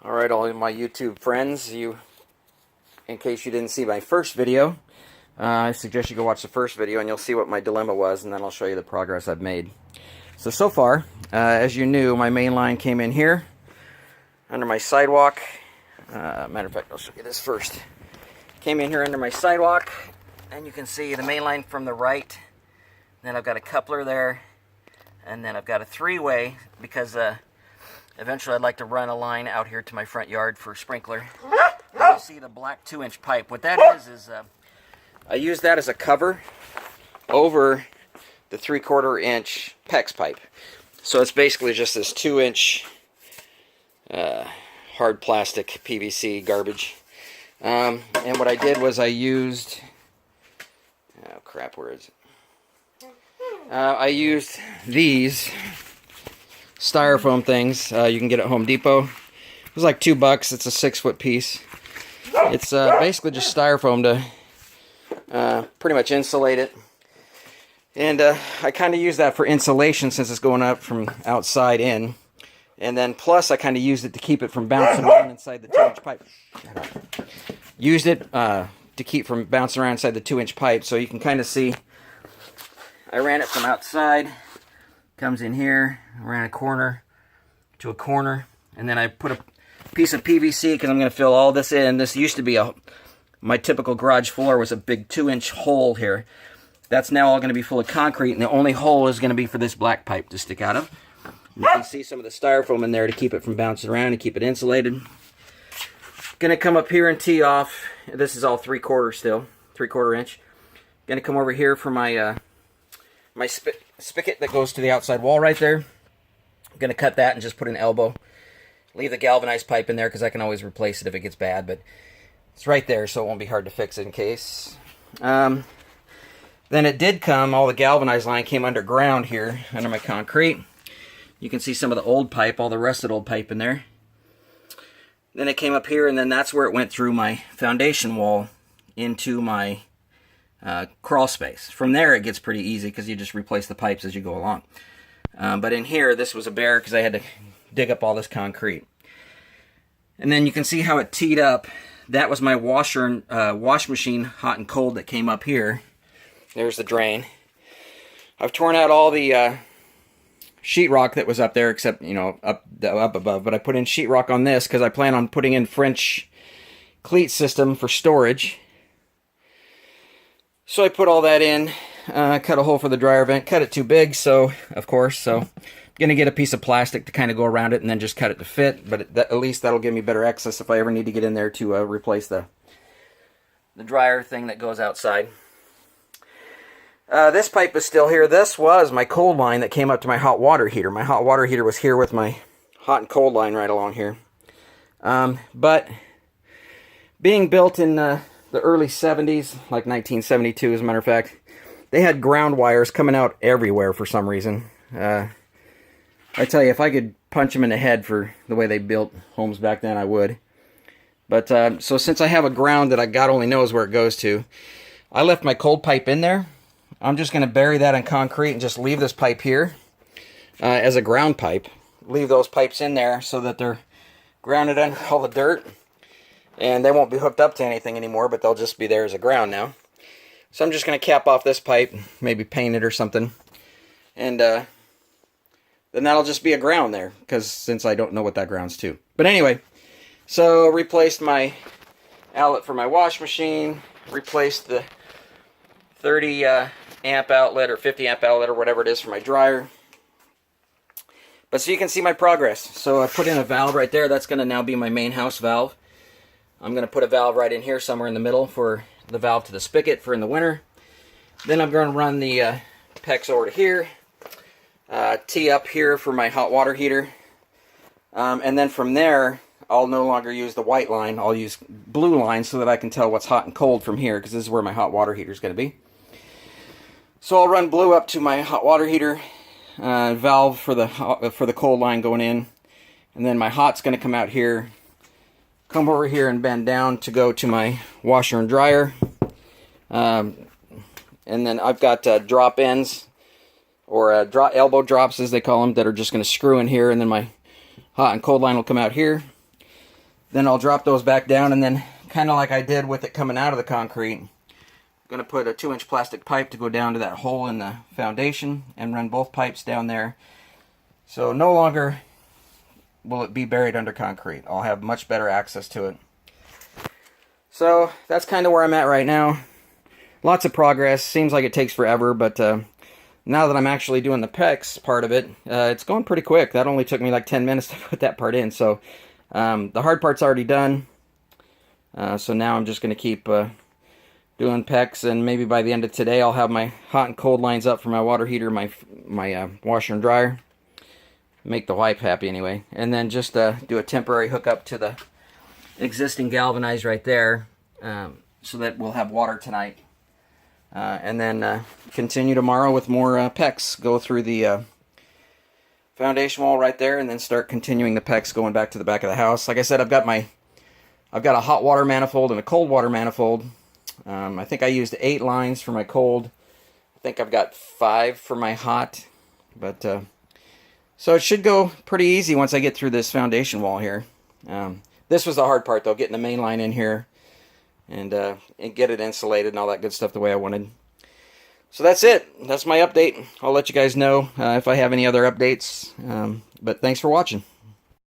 Alright, all my YouTube friends, in case you didn't see my first video, I suggest you go watch the first video and you'll see what my dilemma was, and then I'll show you the progress I've made. So far, as you knew, my main line came in here, under my sidewalk. Matter of fact, I'll show you this first. Came in here under my sidewalk, and you can see the main line from the right. Then I've got a coupler there, and then I've got a three-way, because eventually I'd like to run a line out here to my front yard for sprinkler. And you see the black 2-inch pipe. What that is I use that as a cover over the 3/4 inch PEX pipe. So it's basically just this 2-inch hard plastic PVC garbage. And what I did was I used, oh crap, where is it? I used these styrofoam things. You can get at Home Depot. It was like $2. It's a 6-foot piece. It's basically just styrofoam to pretty much insulate it. And I kind of use that for insulation since it's going up from outside in. And then plus I kind of used it to keep it from bouncing around inside the 2-inch pipe. Used it to keep from bouncing around inside the 2-inch pipe. So you can kind of see I ran it from outside. Comes in here, around a corner to a corner, and then I put a piece of PVC because I'm going to fill all this in. This used to be my typical garage floor was a big 2-inch hole here. That's now all going to be full of concrete, and the only hole is going to be for this black pipe to stick out of. You can see some of the styrofoam in there to keep it from bouncing around and keep it insulated. Going to come up here and tee off. This is all 3/4 still, 3/4 inch. Going to come over here for my my spigot that goes to the outside wall right there. I'm going to cut that and just put an elbow. Leave the galvanized pipe in there because I can always replace it if it gets bad, but it's right there so it won't be hard to fix it in case. Then it did come, all the galvanized line came underground here, under my concrete. You can see some of the old pipe, all the rusted old pipe in there. Then it came up here, and then that's where it went through my foundation wall into my crawl space. From there it gets pretty easy because you just replace the pipes as you go along. But in here this was a bear because I had to dig up all this concrete. And then you can see how it teed up. That was my washer and wash machine hot and cold that came up here. There's the drain. I've torn out all the sheetrock that was up there except, you know, up above, but I put in sheetrock on this because I plan on putting in French cleat system for storage. So I put all that in, cut a hole for the dryer vent, cut it too big, so, of course, so I'm going to get a piece of plastic to kind of go around it and then just cut it to fit, but at least that'll give me better access if I ever need to get in there to replace the dryer thing that goes outside. This pipe is still here. This was my cold line that came up to my hot water heater. My hot water heater was here with my hot and cold line right along here. But being built in the early 70s, like 1972 as a matter of fact, they had ground wires coming out everywhere for some reason. I tell you, if I could punch them in the head for the way they built homes back then, I would. But so since I have a ground that God only knows where it goes to, I left my cold pipe in there. I'm just going to bury that in concrete and just leave this pipe here as a ground pipe. Leave those pipes in there so that they're grounded under all the dirt. And they won't be hooked up to anything anymore, but they'll just be there as a ground now. So I'm just going to cap off this pipe, maybe paint it or something. And then that'll just be a ground there, because since I don't know what that ground's to. But anyway, so replaced my outlet for my wash machine, replaced the 30 amp outlet or 50 amp outlet or whatever it is for my dryer. But so you can see my progress. So I put in a valve right there. That's going to now be my main house valve. I'm going to put a valve right in here somewhere in the middle for the valve to the spigot for in the winter. Then I'm going to run the PEX over to here. Tee up here for my hot water heater. And then from there, I'll no longer use the white line. I'll use blue line so that I can tell what's hot and cold from here, because this is where my hot water heater is going to be. So I'll run blue up to my hot water heater, valve for the cold line going in, and then my hot's going to come out here, come over here and bend down to go to my washer and dryer. And then I've got drop ends, or elbow drops as they call them, that are just going to screw in here, and then my hot and cold line will come out here. Then I'll drop those back down, and then kind of like I did with it coming out of the concrete, I'm going to put a 2-inch plastic pipe to go down to that hole in the foundation and run both pipes down there. So no longer will it be buried under concrete. I'll have much better access to it. So that's kind of where I'm at right now. Lots of progress. Seems like it takes forever, but now that I'm actually doing the PEX part of it, it's going pretty quick. That only took me like 10 minutes to put that part in. So the hard part's already done. So now I'm just going to keep doing PEX, and maybe by the end of today I'll have my hot and cold lines up for my water heater, my washer and dryer. Make the wife happy anyway. And then just do a temporary hookup to the existing galvanized right there, so that we'll have water tonight. And then continue tomorrow with more PEX. Go through the foundation wall right there, and then start continuing the PEX going back to the back of the house. Like I said, I've got a hot water manifold and a cold water manifold. I think I used 8 lines for my cold. I think I've got 5 for my hot. But so it should go pretty easy once I get through this foundation wall here. This was the hard part, though, getting the main line in here and get it insulated and all that good stuff the way I wanted. So that's it. That's my update. I'll let you guys know if I have any other updates. But thanks for watching.